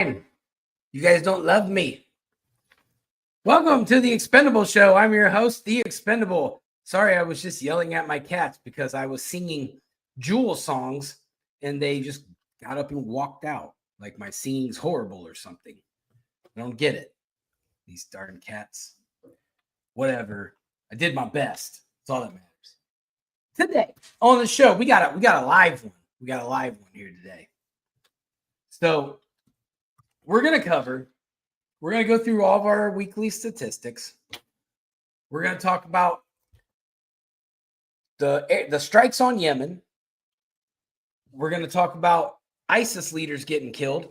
You guys don't love me. Welcome to the Expendable Show. I'm your host, The Expendable. Sorry, I was just yelling at my cats because I was singing Jewel songs and they just got up and walked out like my singing's horrible or something. I don't get it. These darn cats. Whatever. I did my best. That's all that matters. Today on the show, we got a live one. We got a live one here today. So we're going to go through all of our weekly statistics. We're going to talk about the strikes on Yemen. We're going to talk about ISIS leaders getting killed.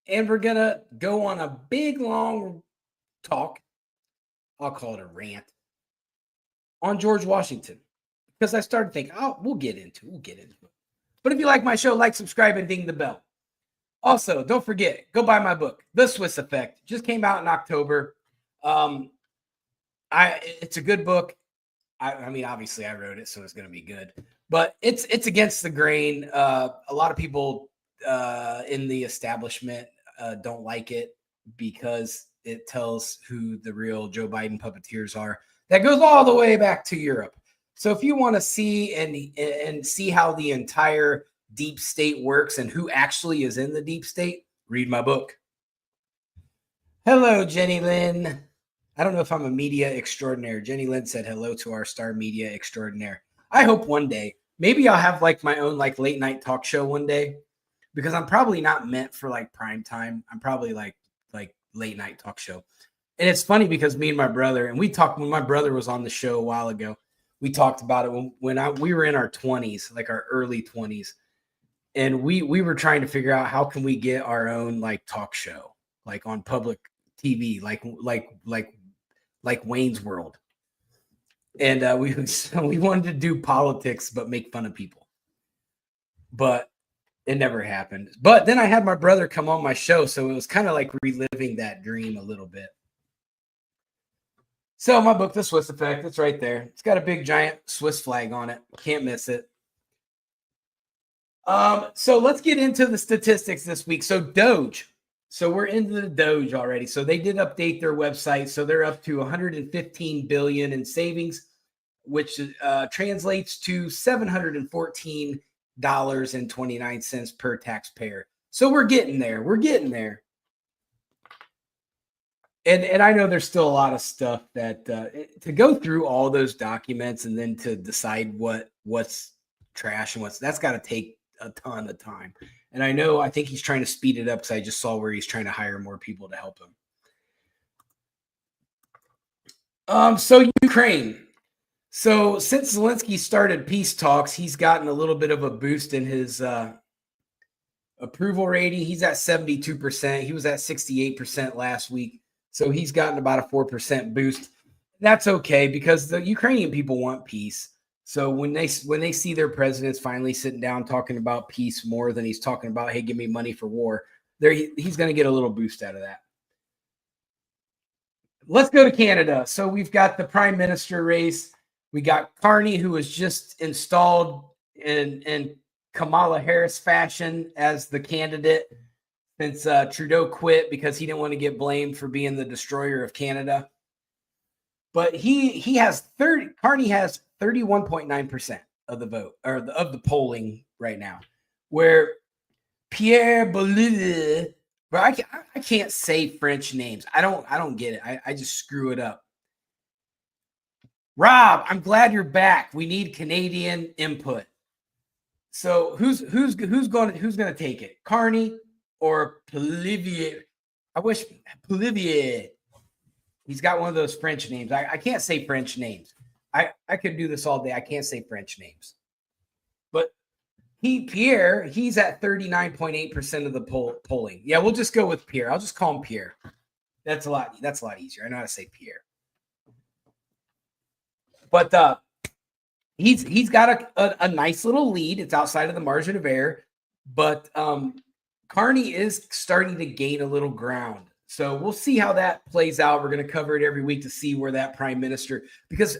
And we're going to go on a big, long talk. I'll call it a rant on George Washington. Because I started thinking, we'll get into it. But if you like my show, like, subscribe, and ding the bell. Also, don't forget, go buy my book, The Swiss Effect. Just came out in October. It's a good book. I mean, obviously, I wrote it, so it's going to be good. But it's against the grain. A lot of people in the establishment don't like it because it tells who the real Joe Biden puppeteers are. That goes all the way back to Europe. So if you want to see and see how the entire deep state works and who actually is in the deep state, read my book. Hello, Jenny Lynn. I don't know if I'm a media extraordinaire. Jenny Lynn said hello to our star media extraordinaire. I hope one day, maybe I'll have like my own like late night talk show one day, because I'm probably not meant for like prime time. I'm probably like late night talk show. And it's funny because me and my brother, and we talked when my brother was on the show a while ago. We talked about it when we were in our 20s, like our early 20s. And we were trying to figure out how can we get our own like talk show, like on public TV, like Wayne's World. And we wanted to do politics, but make fun of people. But it never happened. But then I had my brother come on my show, so it was kind of like reliving that dream a little bit. So my book, The Swiss Effect, it's right there. It's got a big giant Swiss flag on it. Can't miss it. So let's get into the statistics this week. So Doge. So we're into the Doge already. So they did update their website. So they're up to 115 billion in savings, which translates to $714.29 per taxpayer. So we're getting there. And I know there's still a lot of stuff that to go through all those documents and then to decide what's trash and that's got to take a ton of time. And I think he's trying to speed it up because I just saw where he's trying to hire more people to help him. So Ukraine. So since Zelensky started peace talks, he's gotten a little bit of a boost in his approval rating. He's at 72%. He was at 68% last week. So he's gotten about a 4% boost. That's okay because the Ukrainian people want peace. So when they see their president's finally sitting down talking about peace more than he's talking about, hey, give me money for war, he's going to get a little boost out of that. Let's go to Canada. So we've got the prime minister race. We got Carney, who was just installed in Kamala Harris fashion as the candidate since Trudeau quit because he didn't want to get blamed for being the destroyer of Canada. But Carney has 31.9% of the vote or of the polling right now, where Pierre Bollier, bro, I can't say French names. I don't get it. I just screw it up. Rob, I'm glad you're back. We need Canadian input. So who's going to take it? Carney or Polivier? I wish Polivier. He's got one of those French names. I can't say French names. I could do this all day. I can't say French names. But Pierre, he's at 39.8% of the polling. Yeah, we'll just go with Pierre. I'll just call him Pierre. That's a lot easier. I know how to say Pierre. But he's got a nice little lead. It's outside of the margin of error. But Carney is starting to gain a little ground. So we'll see how that plays out. We're going to cover it every week to see where that prime minister, because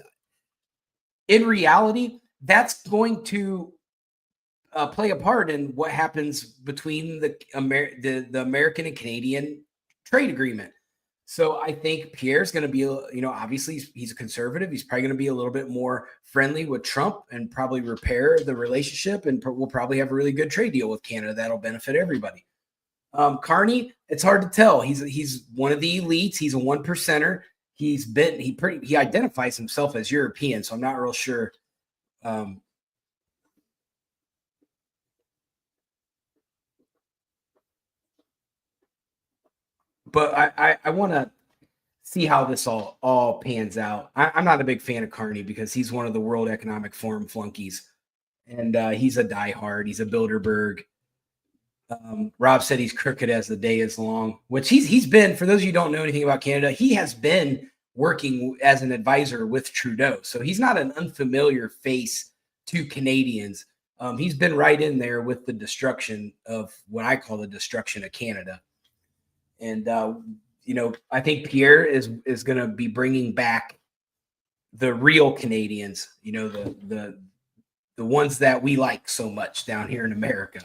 in reality, that's going to play a part in what happens between the American and Canadian trade agreement. So I think Pierre's going to be, obviously he's a conservative. He's probably going to be a little bit more friendly with Trump and probably repair the relationship. And we'll probably have a really good trade deal with Canada that'll benefit everybody. Carney, it's hard to tell. He's one of the elites. He's a 1%er. He identifies himself as European. So I'm not real sure. But I want to see how this all pans out. I'm not a big fan of Carney because he's one of the World Economic Forum flunkies, and he's a diehard. He's a Bilderberg. Rob said he's crooked as the day is long, which he's been. For those of you who don't know anything about Canada, he has been working as an advisor with Trudeau, so he's not an unfamiliar face to Canadians. He's been right in there with the destruction of what I call the destruction of Canada. And, I think Pierre is going to be bringing back the real Canadians, the ones that we like so much down here in America.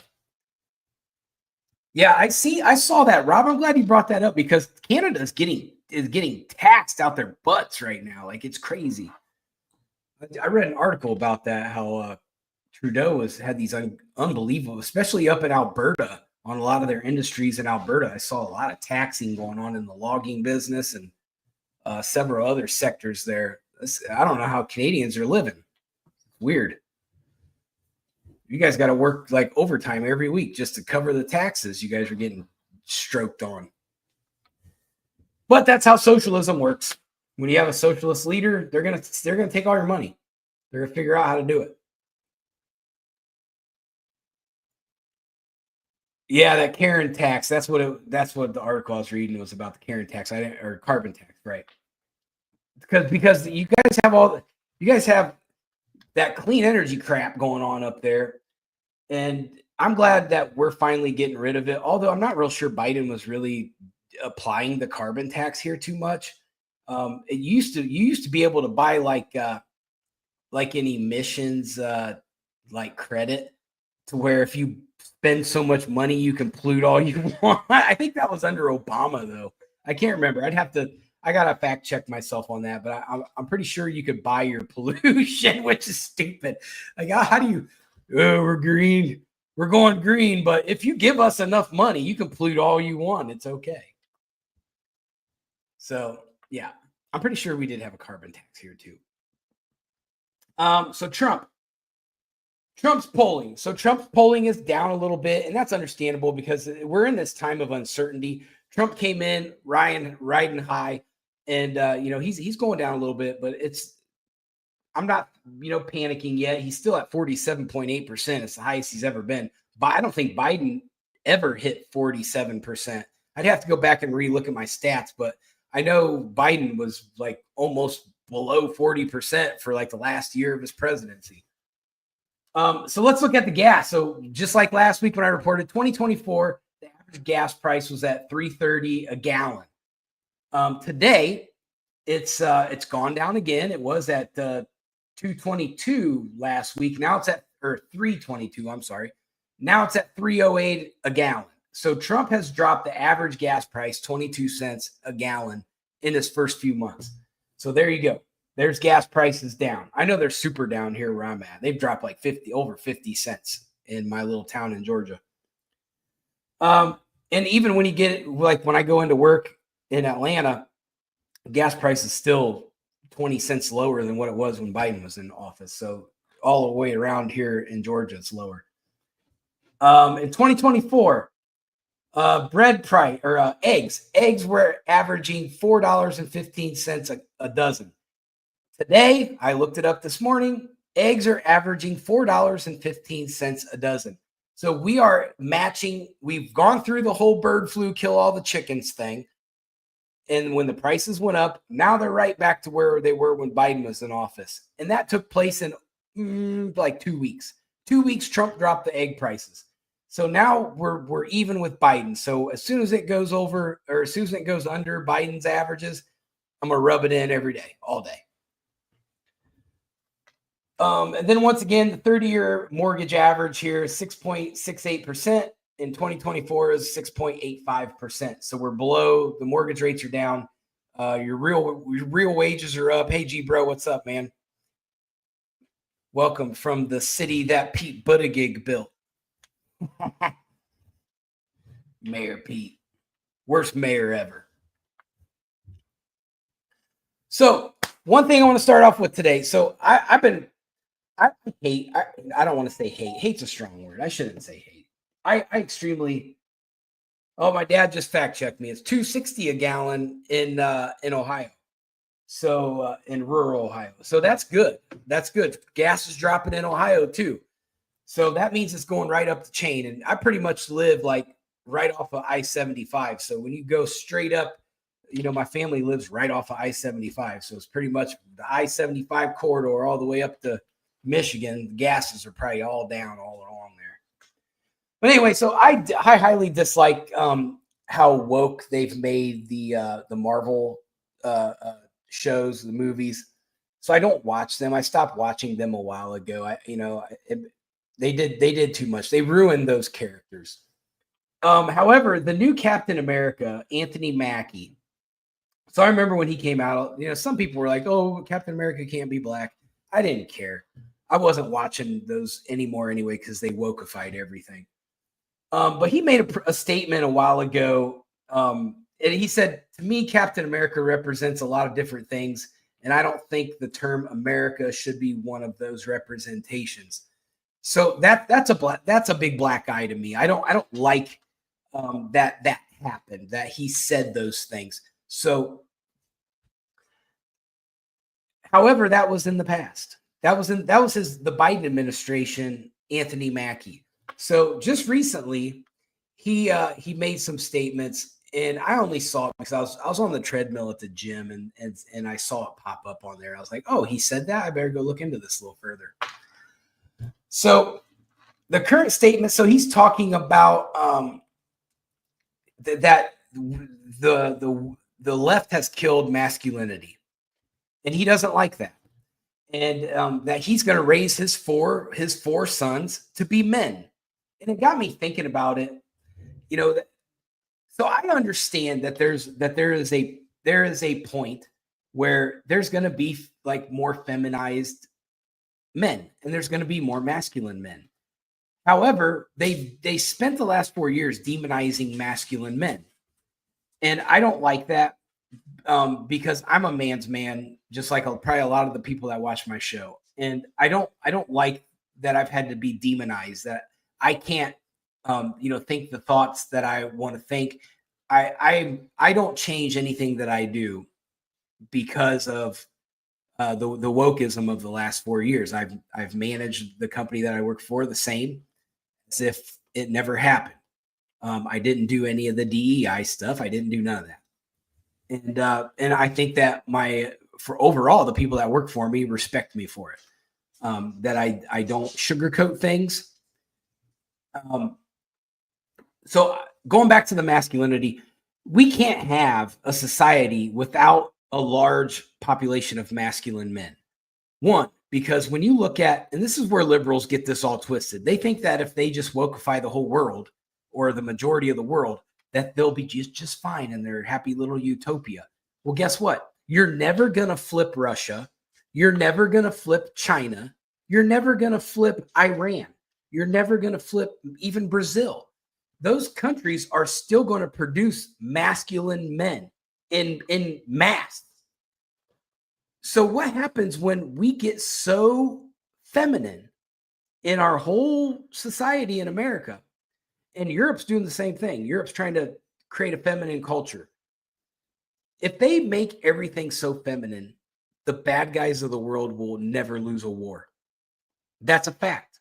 Yeah, I saw that, Rob. I'm glad you brought that up because Canada is getting taxed out their butts right now. Like, it's crazy. I read an article about that, how Trudeau had these unbelievable, especially up in Alberta, on a lot of their industries in Alberta. I saw a lot of taxing going on in the logging business and several other sectors there. I don't know how Canadians are living. Weird. You guys got to work like overtime every week just to cover the taxes you guys are getting stroked on. But that's how socialism works. When you have a socialist leader, they're gonna take all your money. They're gonna figure out how to do it. Yeah, that Karen tax. That's what the article I was reading was about, the Karen tax. Or carbon tax, right? Because you guys have that clean energy crap going on up there, and I'm glad that we're finally getting rid of it. Although I'm not real sure Biden was really applying the carbon tax here too much. You used to be able to buy like an emissions like credit, to where if you spend so much money you can pollute all you want. I think that was under Obama though. I can't remember. I gotta fact check myself on that, but I'm pretty sure you could buy your pollution, which is stupid. Like, how do you? Oh, we're green. We're going green, but if you give us enough money, you can pollute all you want. It's okay. So yeah, I'm pretty sure we did have a carbon tax here too. So Trump's polling. So Trump's polling is down a little bit, and that's understandable because we're in this time of uncertainty. Trump came in riding high, and he's going down a little bit, but I'm not panicking yet. He's still at 47.8%. It's the highest he's ever been. But I don't think Biden ever hit 47%. I'd have to go back and relook at my stats, but I know Biden was like almost below 40% for like the last year of his presidency. So let's look at the gas. So just like last week when I reported 2024, the average gas price was at $3.30 a gallon. Today, it's gone down again. It was at $2.22 last week. Now it's at $3.22. I'm sorry. Now it's at $3.08 a gallon. So Trump has dropped the average gas price 22 cents a gallon in his first few months. So there you go. There's gas prices down. I know they're super down here where I'm at. They've dropped like over 50 cents in my little town in Georgia. And even when you get, like when I go into work in Atlanta, gas price is still 20 cents lower than what it was when Biden was in office. So all the way around here in Georgia, it's lower. In 2024, bread price or eggs were averaging $4.15 a dozen. Today, I looked it up this morning. Eggs are averaging $4.15 a dozen. So we are matching. We've gone through the whole bird flu, kill all the chickens thing. And when the prices went up, now they're right back to where they were when Biden was in office. And that took place in like 2 weeks. 2 weeks, Trump dropped the egg prices. So now we're even with Biden. So as soon as it goes over, or as soon as it goes under Biden's averages, I'm going to rub it in every day, all day. And then once again, the 30-year mortgage average here is 6.68%. In 2024 is 6.85%. So we're below, the mortgage rates are down. Your real wages are up. Hey, G bro, what's up, man? Welcome from the city that Pete Buttigieg built. Mayor Pete. Worst mayor ever. So one thing I want to start off with today. So I don't want to say hate. Hate's a strong word. I shouldn't say hate. I extremely. Oh, my dad just fact checked me. It's $2.60 a gallon in Ohio. So in rural Ohio. So that's good. That's good. Gas is dropping in Ohio too. So that means it's going right up the chain. And I pretty much live like right off of I-75. So when you go straight up, my family lives right off of I-75. So it's pretty much the I-75 corridor all the way up to Michigan. The gases are probably all down all along there. But anyway, so I highly dislike how woke they've made the Marvel shows, the movies. So I don't watch them. I stopped watching them a while ago. They did too much. They ruined those characters. However, the new Captain America, Anthony Mackie. So I remember when he came out, some people were like, "Oh, Captain America can't be black." I didn't care. I wasn't watching those anymore anyway because they wokeified everything. But he made a statement a while ago, and he said, "To me, Captain America represents a lot of different things, and I don't think the term America should be one of those representations." So that's a big black eye to me. I don't like that happened, that he said those things. So, however, that was in the past. That was the Biden administration, Anthony Mackie. So just recently, he made some statements, and I only saw it because I was on the treadmill at the gym, and I saw it pop up on there. I was like, "Oh, he said that. I better go look into this a little further." So the current statement. So he's talking about that the left has killed masculinity, and he doesn't like that, and that he's going to raise his four sons to be men. And it got me thinking about it. So I understand that there is a point where there's going to be like more feminized men, and there's going to be more masculine men. However, they spent the last 4 years demonizing masculine men, and I don't like that because I'm a man's man, just like probably a lot of the people that watch my show, and I don't like that I've had to be demonized. That I can't, think the thoughts that I want to think. I don't change anything that I do because of the wokeism of the last 4 years. I've managed the company that I work for the same as if it never happened. I didn't do any of the DEI stuff. I didn't do none of that. And I think that for overall, the people that work for me respect me for it. That I don't sugarcoat things. So going back to the masculinity, we can't have a society without a large population of masculine men. One, because when you look at, and this is where liberals get this all twisted, they think that if they just wokeify the whole world or the majority of the world, that they'll be just fine in their happy little utopia. Well, guess what? You're never going to flip Russia. You're never going to flip China. You're never going to flip Iran. You're never going to flip even Brazil. Those countries are still going to produce masculine men in mass. So what happens when we get so feminine in our whole society in America? And Europe's doing the same thing. Europe's trying to create a feminine culture. If they make everything so feminine, the bad guys of the world will never lose a war. That's a fact.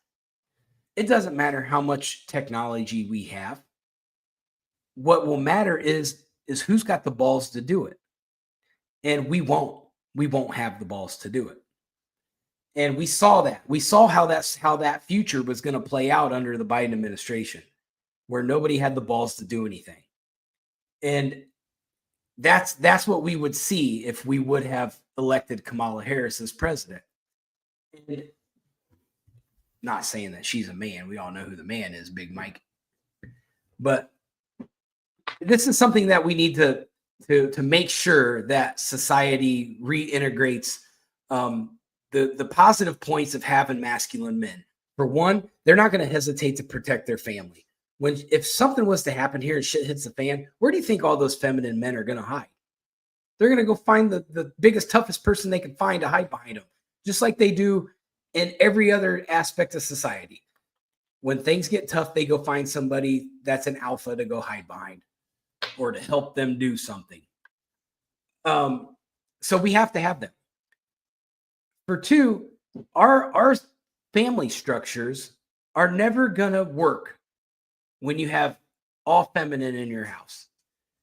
It doesn't matter how much technology we have. What will matter is who's got the balls to do it. And we won't have the balls to do it. And we saw that. We saw how that future was going to play out under the Biden administration, where nobody had the balls to do anything. And that's what we would see if we would have elected Kamala Harris as president. And Not saying that she's a man. We all know who the man is, Big Mike. But this is something that we need to make sure that society reintegrates the positive points of having masculine men. For one, they're not going to hesitate to protect their family. If something was to happen here and shit hits the fan, where do you think all those feminine men are going to hide? They're going to go find the biggest, toughest person they can find to hide behind them, just like they do in every other aspect of society. When things get tough, they go find somebody that's an alpha to go hide behind or to help them do something. So we have to have them. For two, our family structures are never going to work when you have all feminine in your house.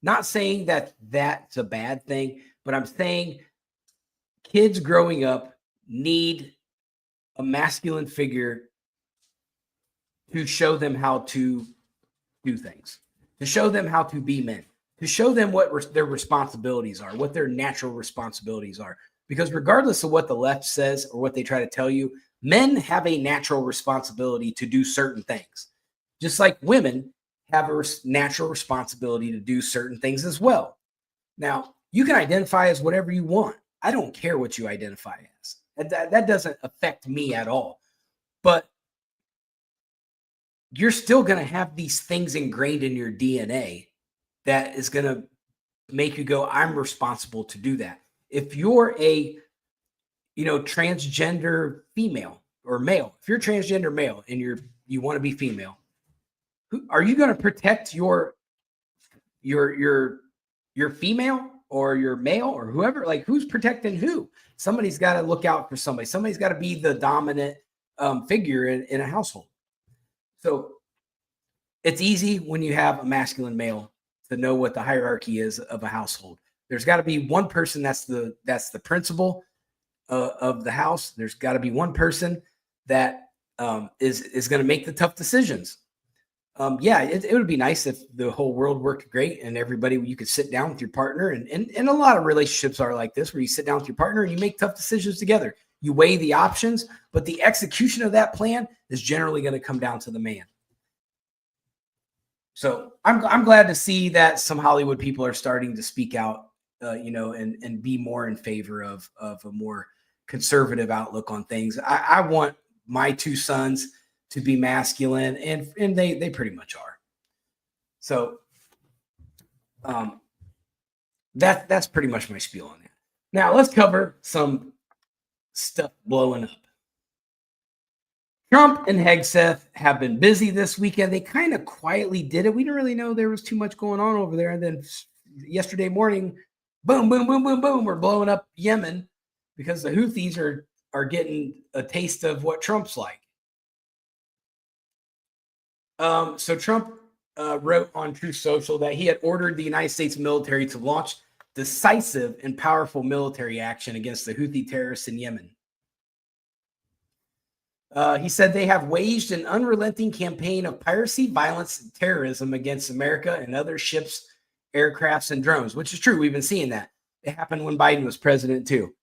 Not saying that that's a bad thing, but I'm saying kids growing up need a masculine figure to show them how to do things, to show them how to be men, to show them what their responsibilities are, what their natural responsibilities are. Because regardless of what the left says or what they try to tell you, men have a natural responsibility to do certain things, just like women have a natural responsibility to do certain things as well. Now, you can identify as whatever you want. I don't care what you identify as. That doesn't affect me at all. But you're still going to have these things ingrained in your DNA that is going to make you go, I'm responsible to do that. If you're a, transgender female or male, if you're transgender male and you want to be female, are you going to protect your female or your male or whoever? Like, who's protecting who? Somebody's got to look out for somebody. Somebody's got to be the dominant figure in a household. So it's easy when you have a masculine male to know what the hierarchy is of a household. There's got to be one person that's the principal of the house. There's got to be one person that is going to make the tough decisions. It would be nice if the whole world worked great and you could sit down with your partner. And a lot of relationships are like this, where you sit down with your partner and you make tough decisions together. You weigh the options, but the execution of that plan is generally going to come down to the man. So I'm glad to see that some Hollywood people are starting to speak out, and be more in favor of a more conservative outlook on things. I want my two sons to be masculine, and they pretty much are. So that's pretty much my spiel on that. Now let's cover some stuff blowing up. Trump and Hegseth have been busy this weekend. They kind of quietly did it. We didn't really know there was too much going on over there. And then yesterday morning, boom, boom, boom, boom, boom, we're blowing up Yemen because the Houthis are getting a taste of what Trump's like. So Trump wrote on Truth Social that he had ordered the United States military to launch decisive and powerful military action against the Houthi terrorists in Yemen. He said they have waged an unrelenting campaign of piracy, violence, and terrorism against America and other ships, aircrafts, and drones, which is true. We've been seeing that. It happened when Biden was president too.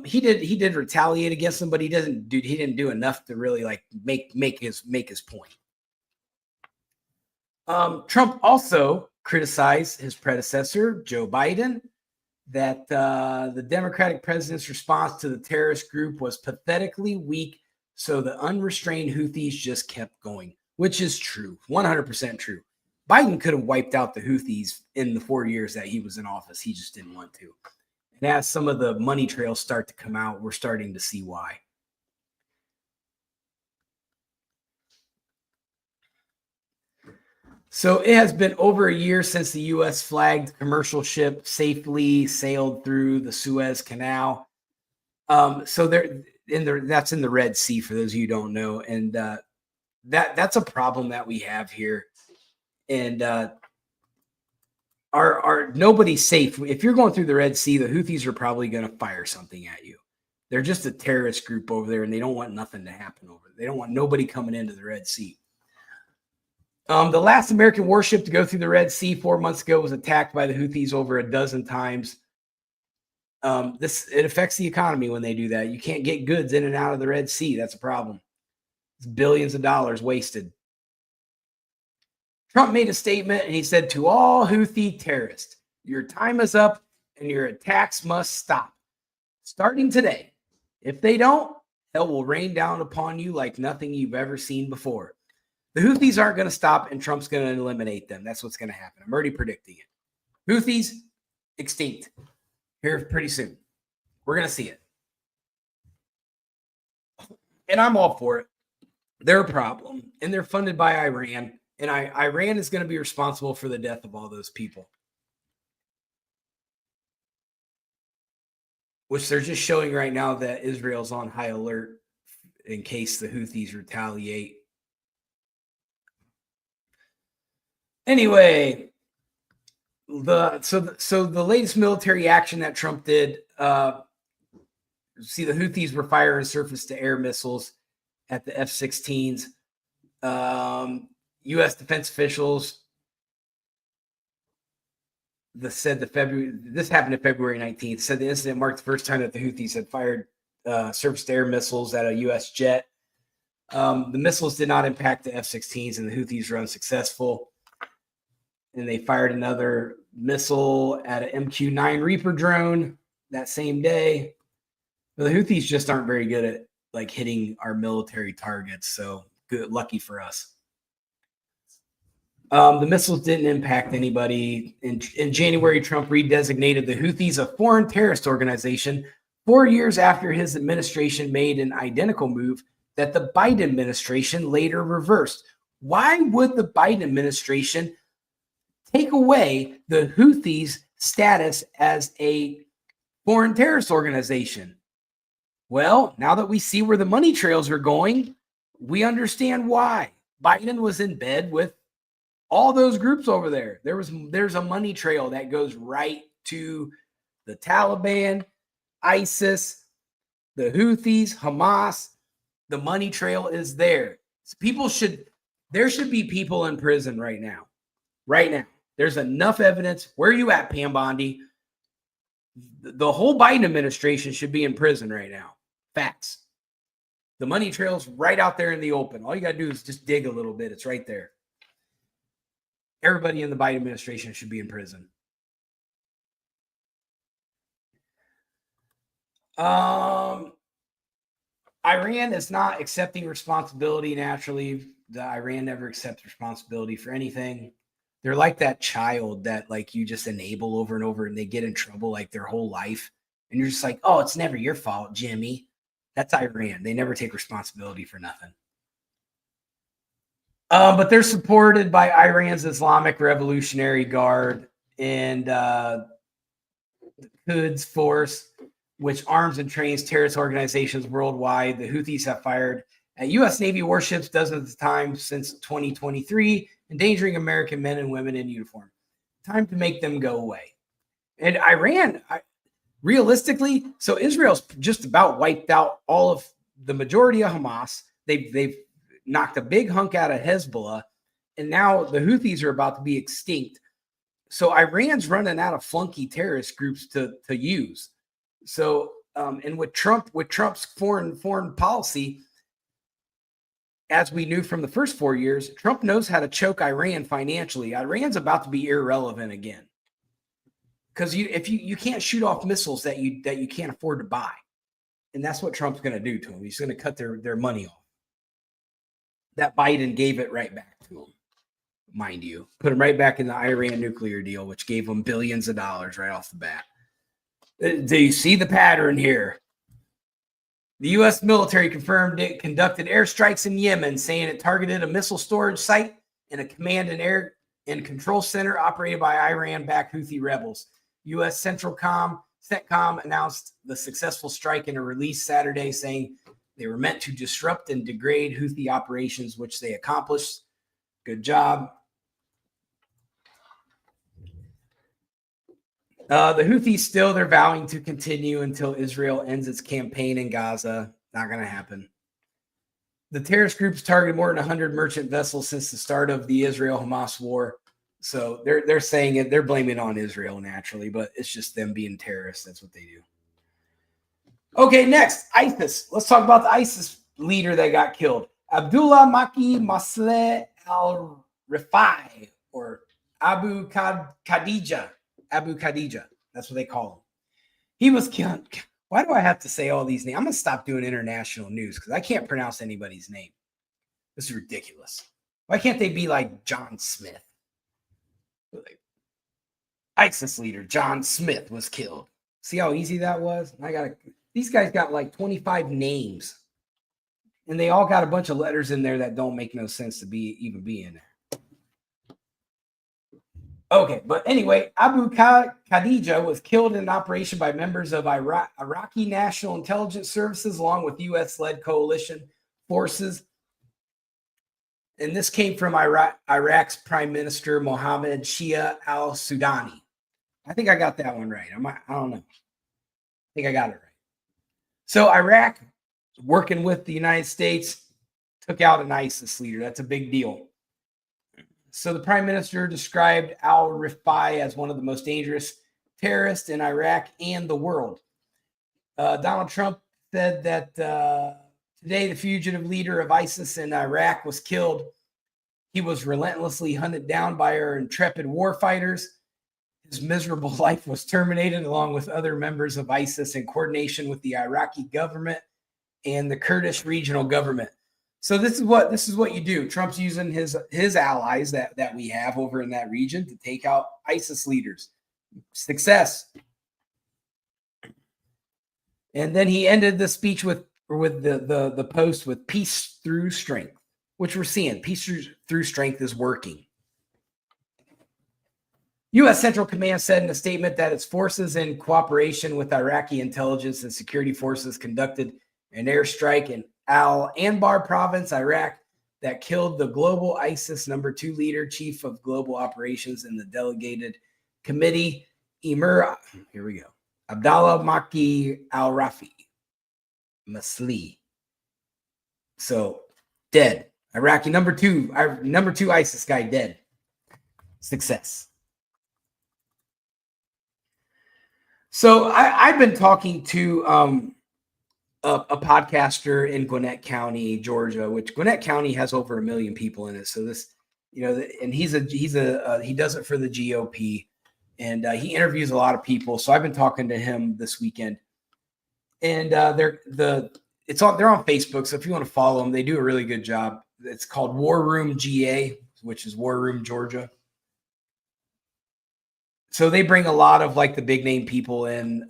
He did retaliate against them, but he didn't do enough to really make his point. Trump also criticized his predecessor, Joe Biden, that the Democratic president's response to the terrorist group was pathetically weak. So the unrestrained Houthis just kept going, which is true, 100% true. Biden could have wiped out the Houthis in the 4 years that he was in office. He just didn't want to. And as some of the money trails start to come out, we're starting to see why. So it has been over a year since the U.S. flagged commercial ship safely sailed through the Suez Canal. So that's in the Red Sea, for those of you who don't know. And that's a problem that we have here. And our nobody's safe. If you're going through the Red Sea, the Houthis are probably going to fire something at you. They're just a terrorist group over there, and they don't want nothing to happen over there. They don't want nobody coming into the Red Sea. The last American warship to go through the Red Sea 4 months ago was attacked by the Houthis over a dozen times. It affects the economy when they do that. You can't get goods in and out of the Red Sea. That's a problem. It's billions of dollars wasted. Trump made a statement and he said, to all Houthi terrorists, your time is up and your attacks must stop. Starting today. If they don't, hell will rain down upon you like nothing you've ever seen before. The Houthis aren't going to stop and Trump's going to eliminate them. That's what's going to happen. I'm already predicting it. Houthis, extinct. Here pretty soon. We're going to see it. And I'm all for it. They're a problem, and they're funded by Iran. And Iran is going to be responsible for the death of all those people. Which they're just showing right now that Israel's on high alert in case the Houthis retaliate. Anyway, so the latest military action that Trump did, see the Houthis were firing surface-to-air missiles at the F-16s. U.S. defense officials this happened on February 19th, said the incident marked the first time that the Houthis had fired surface-to-air missiles at a U.S. jet. The missiles did not impact the F-16s, and the Houthis were unsuccessful. And they fired another missile at an MQ-9 Reaper drone that same day. But the Houthis just aren't very good at like hitting our military targets, so good, lucky for us. The missiles didn't impact anybody. In January, Trump redesignated the Houthis a foreign terrorist organization 4 years after his administration made an identical move that the Biden administration later reversed. Why would the Biden administration take away the Houthis' status as a foreign terrorist organization? Well, now that we see where the money trails are going, we understand why. Biden was in bed with all those groups over there. There's a money trail that goes right to the Taliban, ISIS, the Houthis, Hamas. The money trail is there. So there should be people in prison right now. Right now. There's enough evidence. Where are you at, Pam Bondi? The whole Biden administration should be in prison right now. Facts. The money trail's right out there in the open. All you got to do is just dig a little bit. It's right there. Everybody in the Biden administration should be in prison. Iran is not accepting responsibility naturally. Iran never accepts responsibility for anything. They're like that child that like you just enable over and over and they get in trouble like their whole life. And you're just like, oh, it's never your fault, Jimmy. That's Iran. They never take responsibility for nothing. But they're supported by Iran's Islamic Revolutionary Guard and the Quds Force, which arms and trains terrorist organizations worldwide. The Houthis have fired at U.S. Navy warships dozens of times since 2023, endangering American men and women in uniform. Time to make them go away. And Iran, realistically, so Israel's just about wiped out all of the majority of Hamas. They've knocked a big hunk out of Hezbollah, and now the Houthis are about to be extinct. So Iran's running out of flunky terrorist groups to use. So, and with Trump's foreign policy, as we knew from the first 4 years, Trump knows how to choke Iran financially. Iran's about to be irrelevant again, because you can't shoot off missiles that you can't afford to buy, and that's what Trump's going to do to them. He's going to cut their money off. That Biden gave it right back to him, mind you. Put him right back in the Iran nuclear deal, which gave him billions of dollars right off the bat. Do you see the pattern here? The U.S. military confirmed it conducted airstrikes in Yemen, saying it targeted a missile storage site and a command and air and control center operated by Iran-backed Houthi rebels. U.S. CENTCOM announced the successful strike in a release Saturday, saying they were meant to disrupt and degrade Houthi operations, which they accomplished. Good job. The Houthis they're vowing to continue until Israel ends its campaign in Gaza. Not going to happen. The terrorist groups targeted more than 100 merchant vessels since the start of the Israel-Hamas war. So they're saying it. They're blaming it on Israel naturally, but it's just them being terrorists. That's what they do. Okay, next, ISIS. Let's talk about the ISIS leader that got killed. Abdullah Maki Masleh al-Rifai, or Khadija. Abu Khadija. That's what they call him. He was killed. Why do I have to say all these names? I'm going to stop doing international news because I can't pronounce anybody's name. This is ridiculous. Why can't they be like John Smith? Like, ISIS leader John Smith was killed. See how easy that was? These guys got like 25 names. And they all got a bunch of letters in there that don't make no sense to even be in there. Okay, but anyway, Abu Khadija was killed in an operation by members of Iraqi National Intelligence Services along with U.S.-led coalition forces. And this came from Iraq's Prime Minister Mohammed Shia al-Sudani. I think I got that one right. I don't know. I think I got it right. So Iraq, working with the United States, took out an ISIS leader. That's a big deal. So the prime minister described al-Rifai as one of the most dangerous terrorists in Iraq and the world. Donald Trump said that today the fugitive leader of ISIS in Iraq was killed. He was relentlessly hunted down by our intrepid warfighters. His miserable life was terminated along with other members of ISIS in coordination with the Iraqi government and the Kurdish regional government. So this is what you do. Trump's using his allies that we have over in that region to take out ISIS leaders. Success. And then he ended the speech with the post with peace through strength, which we're seeing. Peace through strength is working. U.S. Central Command said in a statement that its forces, in cooperation with Iraqi intelligence and security forces, conducted an airstrike in Al-Anbar province, Iraq, that killed the global ISIS number 2 leader, chief of global operations in the delegated committee, Emir, here we go, Abdallah Maki al-Rafi Masli. So dead. Iraqi number 2 ISIS guy dead. Success. So I've been talking to a podcaster in Gwinnett County, Georgia, which Gwinnett County has over 1 million people in it. So this, and he does it for the GOP, and he interviews a lot of people. So I've been talking to him this weekend, and they're on Facebook. So if you want to follow them, they do a really good job. It's called War Room GA, which is War Room Georgia. So they bring a lot of like the big name people in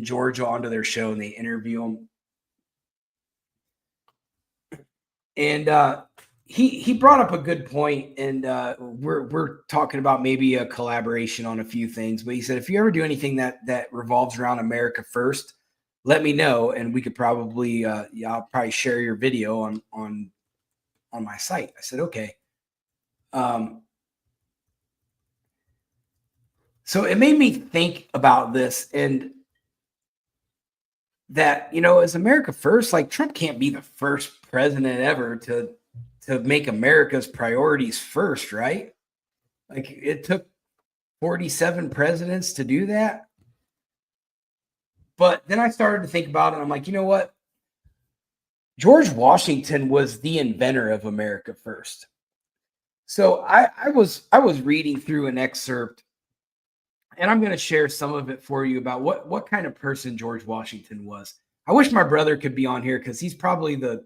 Georgia onto their show, and they interview them. And he brought up a good point, and we're talking about maybe a collaboration on a few things. But he said, if you ever do anything that revolves around America first, let me know, and we could probably I'll probably share your video on my site. I said, okay. So it made me think about this, and that, is America first? Like, Trump can't be the first president ever to make America's priorities first, right? Like, it took 47 presidents to do that. But then I started to think about it, and I'm like, you know what? George Washington was the inventor of America first. So I was reading through an excerpt, and I'm going to share some of it for you about what kind of person George Washington was. I wish my brother could be on here because he's probably the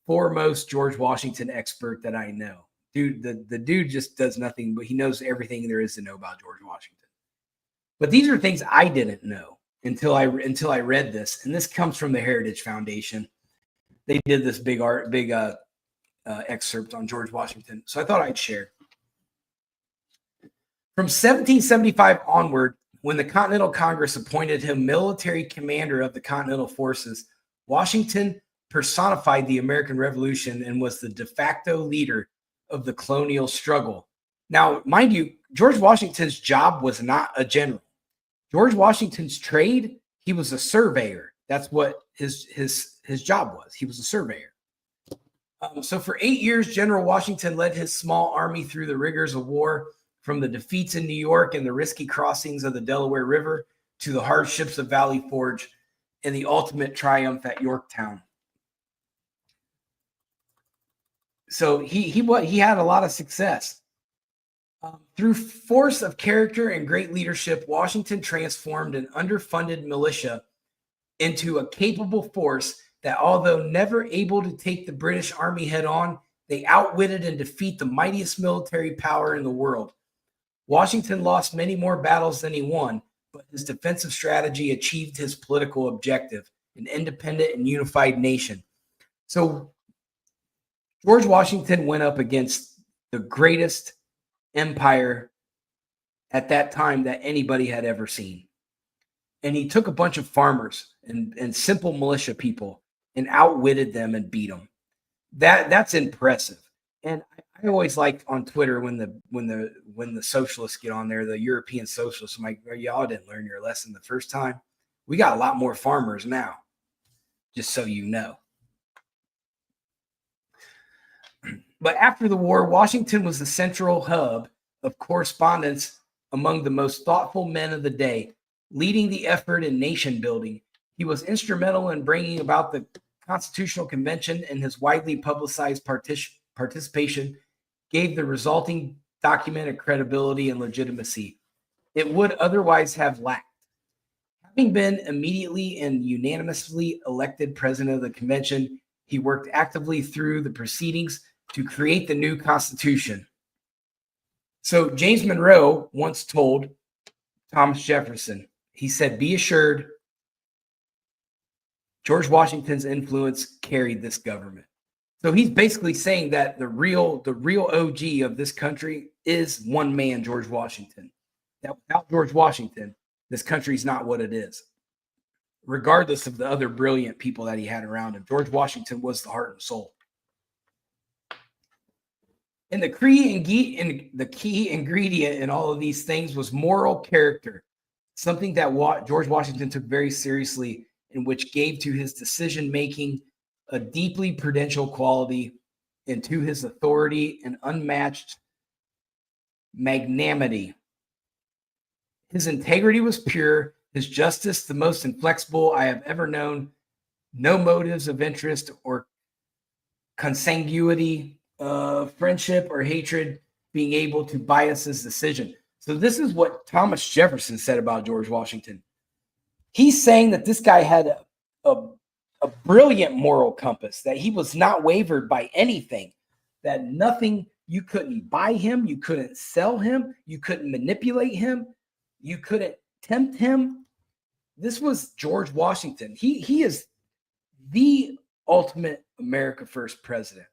foremost George Washington expert that I know. Dude, the dude just does nothing, but he knows everything there is to know about George Washington. But these are things I didn't know until I read this, and this comes from the Heritage Foundation. They did this big excerpt on George Washington, so I thought I'd share. From 1775 onward, when the Continental Congress appointed him military commander of the Continental Forces, Washington personified the American Revolution and was the de facto leader of the colonial struggle. Now, mind you, George Washington's job was not a general. George Washington's trade, he was a surveyor. That's what his job was. He was a surveyor. So for 8 years, General Washington led his small army through the rigors of war, from the defeats in New York and the risky crossings of the Delaware River to the hardships of Valley Forge and the ultimate triumph at Yorktown. So he had a lot of success. Through force of character and great leadership, Washington transformed an underfunded militia into a capable force that, although never able to take the British Army head on, they outwitted and defeat the mightiest military power in the world. Washington lost many more battles than he won, but his defensive strategy achieved his political objective, an independent and unified nation. So George Washington went up against the greatest empire at that time that anybody had ever seen. And he took a bunch of farmers and simple militia people and outwitted them and beat them. That's impressive. And I always like on Twitter when the socialists get on there, the European socialists, I'm like, y'all didn't learn your lesson the first time. We got a lot more farmers now, just so you know. But after the war, Washington was the central hub of correspondence among the most thoughtful men of the day, leading the effort in nation building. He was instrumental in bringing about the Constitutional Convention, and his widely publicized participation gave the resulting document a credibility and legitimacy it would otherwise have lacked. Having been immediately and unanimously elected president of the convention, he worked actively through the proceedings to create the new Constitution. So James Monroe once told Thomas Jefferson, he said, "Be assured, George Washington's influence carried this government." So he's basically saying that the real OG of this country is one man, George Washington. That without George Washington, this country's not what it is. Regardless of the other brilliant people that he had around him, George Washington was the heart and soul. And the key ingredient in all of these things was moral character, something that George Washington took very seriously, and which gave to his decision-making a deeply prudential quality, and to his authority an unmatched magnanimity. His integrity was pure, his justice the most inflexible I have ever known, no motives of interest or consanguinity, friendship or hatred being able to bias his decision. So this is what Thomas Jefferson said about George Washington. He's saying that this guy had a brilliant moral compass, that he was not wavered by anything, that nothing, you couldn't buy him, you couldn't sell him, you couldn't manipulate him, you couldn't tempt him. This was George Washington. He is the ultimate America First president.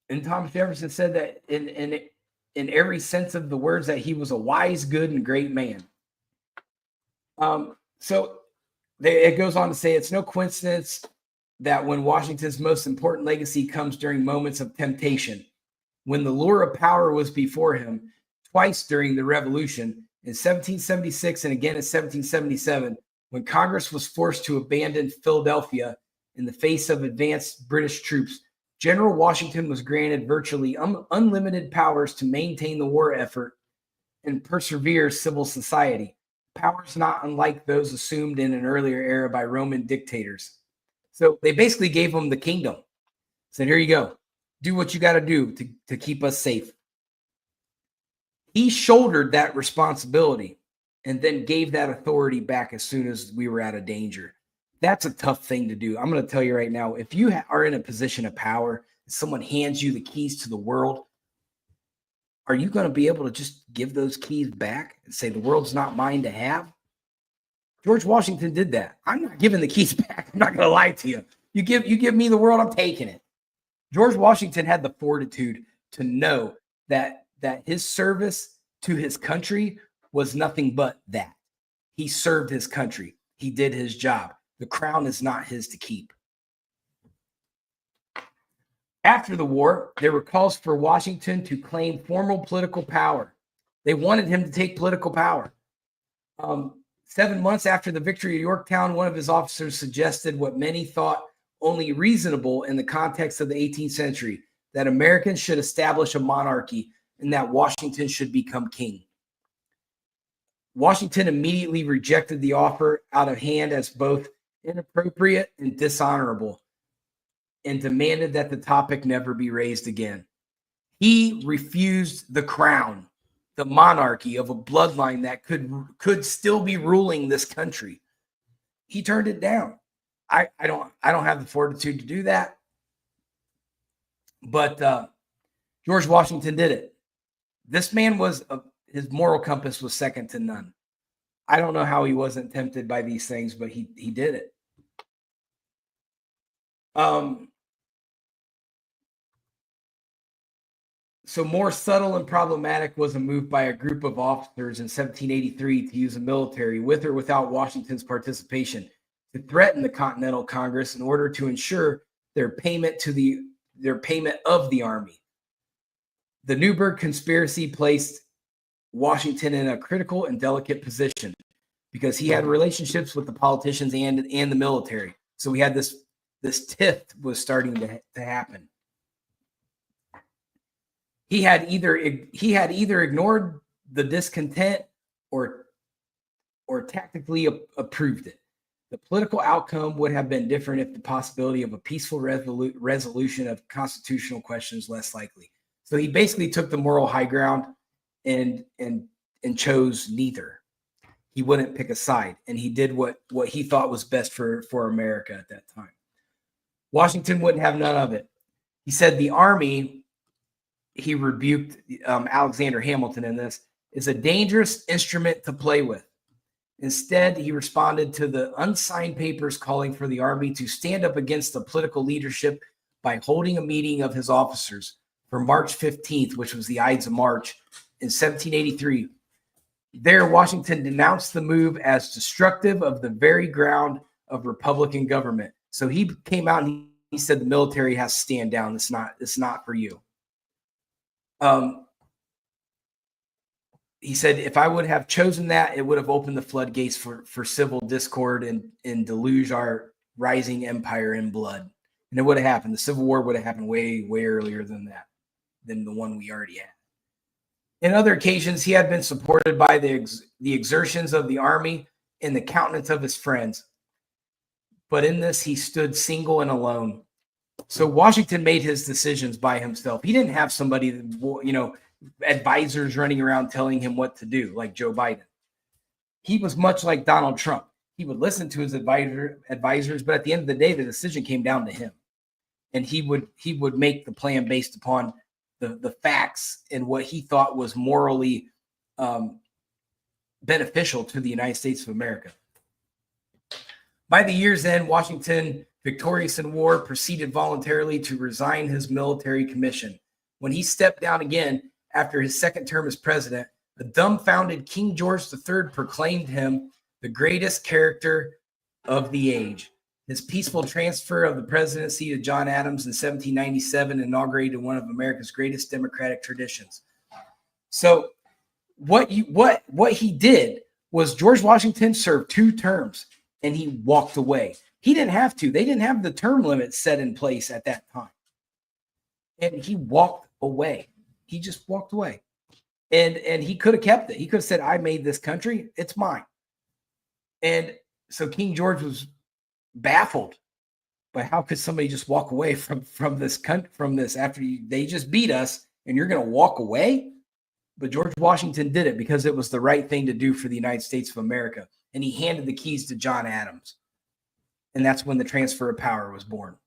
And Thomas Jefferson said that in every sense of the words, that he was a wise, good, and great man. It goes on to say, it's no coincidence that when Washington's most important legacy comes during moments of temptation, when the lure of power was before him, twice during the Revolution, in 1776 and again in 1777, when Congress was forced to abandon Philadelphia in the face of advanced British troops, General Washington was granted virtually unlimited powers to maintain the war effort and persevere civil society, powers not unlike those assumed in an earlier era by Roman dictators. So they basically gave him the kingdom. Said, here you go. Do what you got to do to keep us safe. He shouldered that responsibility and then gave that authority back as soon as we were out of danger. That's a tough thing to do. I'm going to tell you right now, if you are in a position of power, someone hands you the keys to the world, are you going to be able to just give those keys back and say the world's not mine to have? George Washington did that. I'm not giving the keys back. I'm not going to lie to you. You give me the world, I'm taking it. George Washington had the fortitude to know that his service to his country was nothing but that. He served his country. He did his job. The crown is not his to keep. After the war, there were calls for Washington to claim formal political power. They wanted him to take political power. 7 months after the victory at Yorktown, one of his officers suggested what many thought only reasonable in the context of the 18th century, that Americans should establish a monarchy and that Washington should become king. Washington immediately rejected the offer out of hand as both inappropriate, and dishonorable, and demanded that the topic never be raised again. He refused the crown, the monarchy of a bloodline that could still be ruling this country. He turned it down. I don't have the fortitude to do that, but George Washington did it. This man his moral compass was second to none. I don't know how he wasn't tempted by these things, but he did it. So more subtle and problematic was a move by a group of officers in 1783 to use the military, with or without Washington's participation, to threaten the Continental Congress in order to ensure their payment of the army. The Newburgh Conspiracy placed Washington in a critical and delicate position because he had relationships with the politicians and the military. So we had this tiff was starting to happen. He had either ignored the discontent or tactically approved it. The political outcome would have been different if the possibility of a peaceful resolution of constitutional questions less likely. So he basically took the moral high ground and chose neither. He wouldn't pick a side, and he did what he thought was best for America at that time. Washington wouldn't have none of it. He said the army, he rebuked Alexander Hamilton in this, is a dangerous instrument to play with. Instead, he responded to the unsigned papers calling for the army to stand up against the political leadership by holding a meeting of his officers for March 15th, which was the Ides of March in 1783. There, Washington denounced the move as destructive of the very ground of Republican government. So he came out and he said the military has to stand down. It's not for you. He said, if I would have chosen that, it would have opened the floodgates for civil discord and deluge our rising empire in blood. And it would have happened. The Civil War would have happened way, way earlier than that, than the one we already had. In other occasions, he had been supported by the exertions of the army and the countenance of his friends. But in this, he stood single and alone. So Washington made his decisions by himself. He didn't have somebody, advisors running around telling him what to do, like Joe Biden. He was much like Donald Trump. He would listen to his advisors, but at the end of the day, the decision came down to him. And he would make the plan based upon the facts and what he thought was morally beneficial to the United States of America. By the year's end, Washington, victorious in war, proceeded voluntarily to resign his military commission. When he stepped down again after his second term as president, the dumbfounded King George III proclaimed him the greatest character of the age. His peaceful transfer of the presidency to John Adams in 1797 inaugurated one of America's greatest democratic traditions. So what he did was George Washington served 2 terms and he walked away. He didn't have to. They didn't have the term limit set in place at that time. And he walked away. He just walked away. And he could have kept it. He could have said, I made this country. It's mine. And so King George was baffled by how could somebody just walk away from this after they just beat us and you're going to walk away? But George Washington did it because it was the right thing to do for the United States of America. And he handed the keys to John Adams. And that's when the transfer of power was born.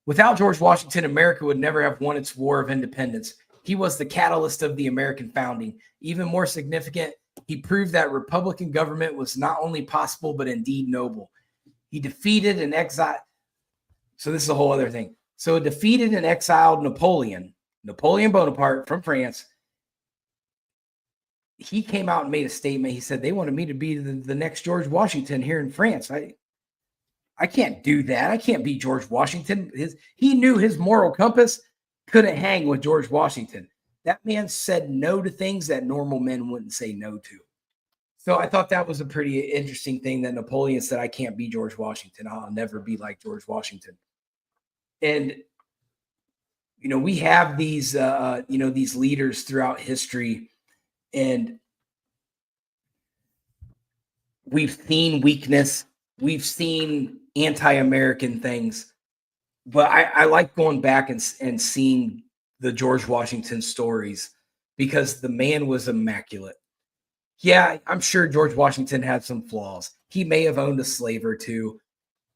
Without George Washington, America would never have won its War of Independence. He was the catalyst of the American founding. Even more significant, he proved that Republican government was not only possible, but indeed noble. He defeated and exiled. So this is a whole other thing. So defeated and exiled Napoleon Bonaparte from France. He came out and made a statement. He said, they wanted me to be the next George Washington here in France. I can't do that. I can't be George Washington. He knew his moral compass couldn't hang with George Washington. That man said no to things that normal men wouldn't say no to. So I thought that was a pretty interesting thing that Napoleon said, I can't be George Washington. I'll never be like George Washington. And, we have these, these leaders throughout history, and we've seen weakness we've seen anti-American things, but I like going back and seeing the George Washington stories because the man was immaculate. Yeah, I'm sure George Washington had some flaws. He may have owned a slave or two,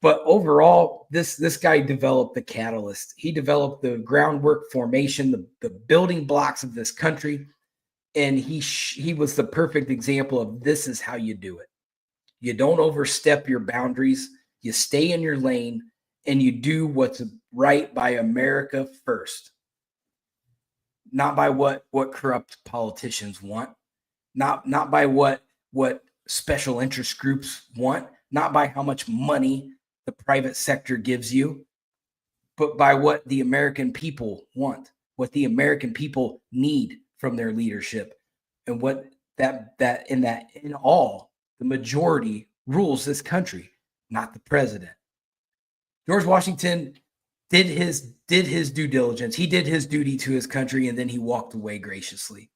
but overall, this guy developed the catalyst. He developed the groundwork formation, the building blocks of this country, and he was the perfect example of this is how you do it. You don't overstep your boundaries. You stay in your lane, and you do what's right by America first, not by what corrupt politicians want, not by what special interest groups want, not by how much money the private sector gives you, but by what the American people want, what the American people need from their leadership, and what in all the majority rules this country, not the president. George Washington did his due diligence. He did his duty to his country, and then he walked away graciously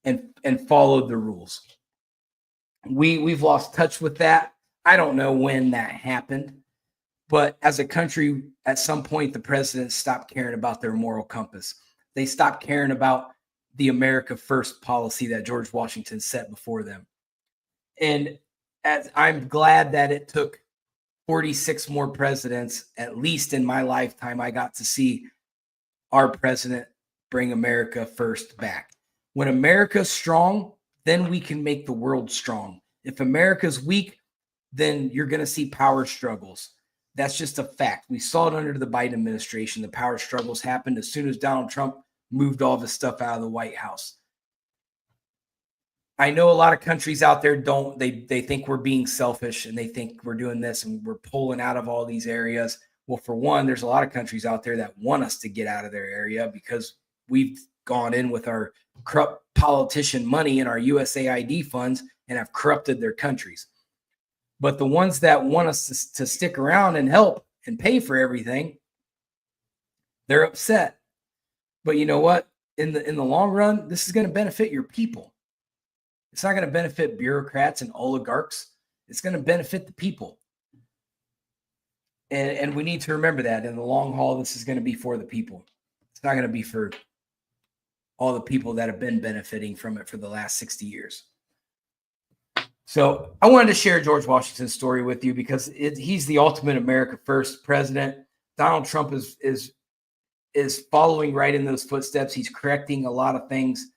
and followed the rules. We've lost touch with that. I don't know when that happened, but as a country, at some point, the presidents stopped caring about their moral compass. They stopped caring about the America First policy that George Washington set before them. And I'm glad that it took 46 more presidents, at least in my lifetime, I got to see our president bring America first back. When America's strong, then we can make the world strong. If America's weak, then you're going to see power struggles. That's just a fact. We saw it under the Biden administration. The power struggles happened as soon as Donald Trump moved all this stuff out of the White House. I know a lot of countries out there they think we're being selfish and they think we're doing this and we're pulling out of all these areas. Well, for one, there's a lot of countries out there that want us to get out of their area because we've gone in with our corrupt politician money and our USAID funds and have corrupted their countries. But the ones that want us to stick around and help and pay for everything, they're upset. But you know what? In the long run, this is going to benefit your people. It's not going to benefit bureaucrats and oligarchs. It's going to benefit the people. And we need to remember that in the long haul, this is going to be for the people. It's not going to be for all the people that have been benefiting from it for the last 60 years. So I wanted to share George Washington's story with you because he's the ultimate America First president. Donald Trump is following right in those footsteps. He's correcting a lot of things.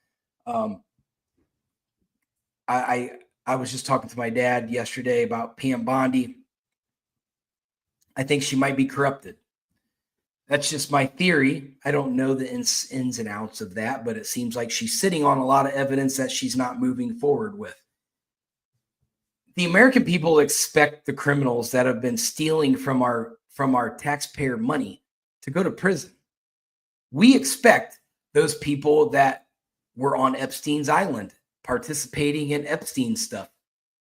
I was just talking to my dad yesterday about Pam Bondi. I think she might be corrupted. That's just my theory. I don't know the ins and outs of that, but it seems like she's sitting on a lot of evidence that she's not moving forward with. The American people expect the criminals that have been stealing from our taxpayer money to go to prison. We expect those people that were on Epstein's island participating in Epstein stuff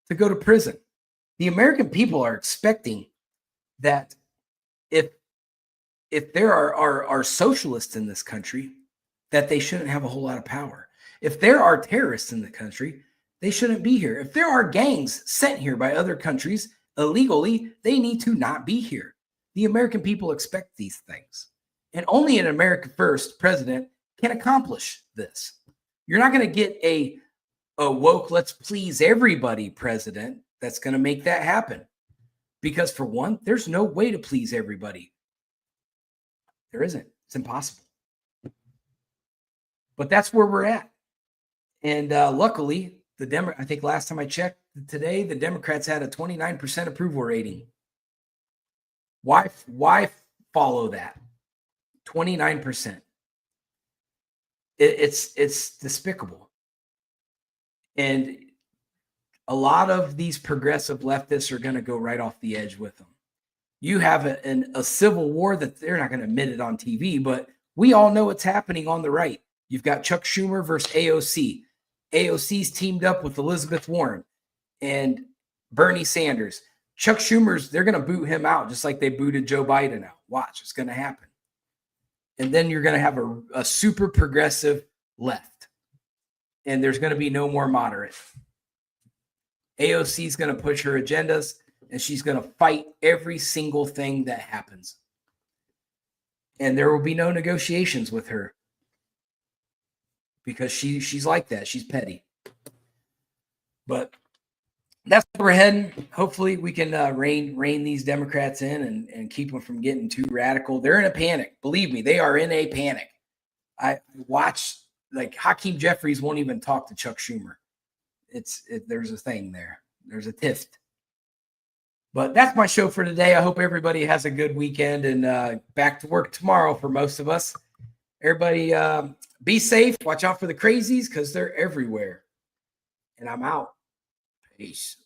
to go to prison. The American people are expecting that if there are socialists in this country, that they shouldn't have a whole lot of power. If there are terrorists in the country, they shouldn't be here. If there are gangs sent here by other countries illegally, they need to not be here. The American people expect these things. And only an America First president can accomplish this. You're not going to get a woke, let's please everybody president that's going to make that happen. Because for one, there's no way to please everybody. There isn't. It's impossible. But that's where we're at. And luckily, I think last time I checked today, the Democrats had a 29% approval rating. Why follow that? 29%. It's despicable. And a lot of these progressive leftists are going to go right off the edge with them. You have a civil war that they're not going to admit it on TV, but we all know what's happening on the right. You've got Chuck Schumer versus AOC. AOC's teamed up with Elizabeth Warren and Bernie Sanders. Chuck Schumer's, they're going to boot him out just like they booted Joe Biden out. Watch, it's going to happen. And then you're going to have a super progressive left. And there's going to be no more moderate. AOC is going to push her agendas. and she's going to fight every single thing that happens. And there will be no negotiations with her because she's like that. She's petty. But that's where we're heading. Hopefully we can rein these Democrats in and keep them from getting too radical. They're in a panic. Believe me, they are in a panic. I watch, like, Hakeem Jeffries won't even talk to Chuck Schumer. There's a thing there. There's a tiff. But that's my show for today. I hope everybody has a good weekend and back to work tomorrow for most of us. Everybody be safe. Watch out for the crazies because they're everywhere. And I'm out. Peace.